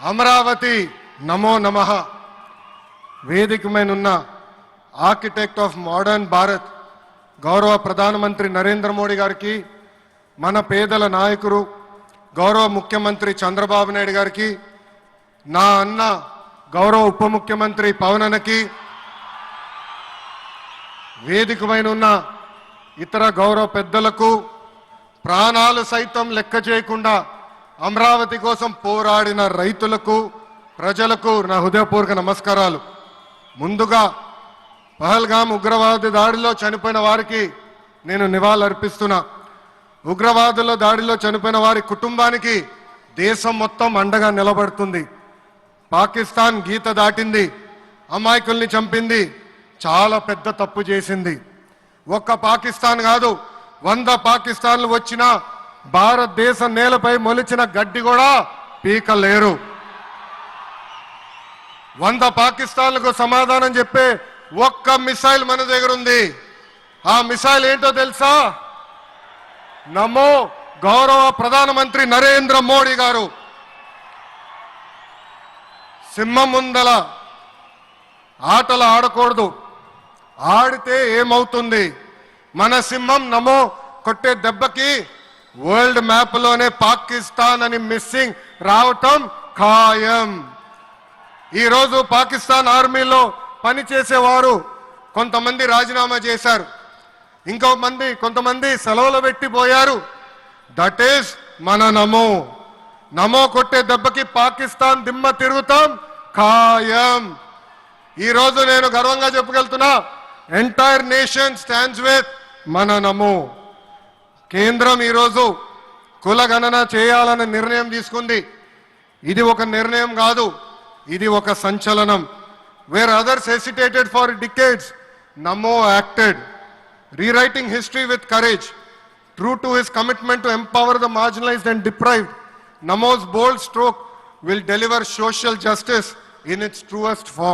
అమరావతి నమో నమః. వేదికమైనున్న architect of modern Bharat గౌరవ ప్రధానమంత్రి నరేంద్ర మోడీ గారికి, మన పేదల నాయకుడు గౌరవ ముఖ్యమంత్రి చంద్రబాబు నాయుడు గారికి, నా అన్న గౌరవ ఉప ముఖ్యమంత్రి పవన్ అన్నకి, వేదికమైనున్న ఇతర గౌరవ పెద్దలకు, ప్రాణాలు సైతం లెక్క చేయకుండా అమరావతి కోసం పోరాడిన రైతులకు, ప్రజలకు నా హృదయపూర్వక నమస్కారాలు. ముందుగా పహల్గామ్ ఉగ్రవాద దాడిలో చనిపోయిన వారికి నేను నివాళులర్పిస్తున్నా. ఉగ్రవాదుల దాడిలో చనిపోయిన వారి కుటుంబానికి దేశం మొత్తం అండగా నిలబడుతుంది. పాకిస్తాన్ గీత దాటింది, అమాయకుల్ని చంపింది, చాలా పెద్ద తప్పు చేసింది. ఒక్క పాకిస్తాన్ కాదు, 100 పాకిస్తాన్లు వచ్చినా భారతదేశ నేలపై మొలిచిన గడ్డి కూడా పీకలేరు. 100 పాకిస్తాన్లకు సమాధానం చెప్పే ఒక్క మిసైల్ మన దగ్గర ఉంది. ఆ మిసైల్ ఏంటో తెలుసా? నమో గౌరవ ప్రధానమంత్రి నరేంద్ర మోడీ గారు. సింహం ముందల ఆటలు ఆడకూడదు, ఆడితే ఏమవుతుంది? మన సింహం నమో కొట్టే దెబ్బకి వరల్డ్ మ్యాప్ లోనే పాకిస్తాన్ అని మిస్సింగ్ రావటం ఖాయం. ఈరోజు పాకిస్తాన్ ఆర్మీలో పనిచేసేవారు కొంతమంది రాజీనామా చేశారు, కొంతమంది సెలవులు పెట్టిపోయారు. దట్ ఈస్ మన నమో. నమో కొట్టే దెబ్బకి పాకిస్తాన్ దిమ్మ తిరుగుతాం ఖాయం. ఈరోజు నేను గర్వంగా చెప్పగలుగుతున్నా, ఎంటైర్ నేషన్ స్టాండ్స్ విత్ మన నమో. కేంద్రం ఈరోజు కుల గణన చేయాలన్న నిర్ణయం తీసుకుంది. ఇది ఒక నిర్ణయం కాదు, ఇది ఒక సంచలనం. Wear others hesitated for decades, Namo acted, rewriting history with courage. True to his commitment to empower the marginalized and deprived, Namo's bold stroke will deliver social justice in its truest form.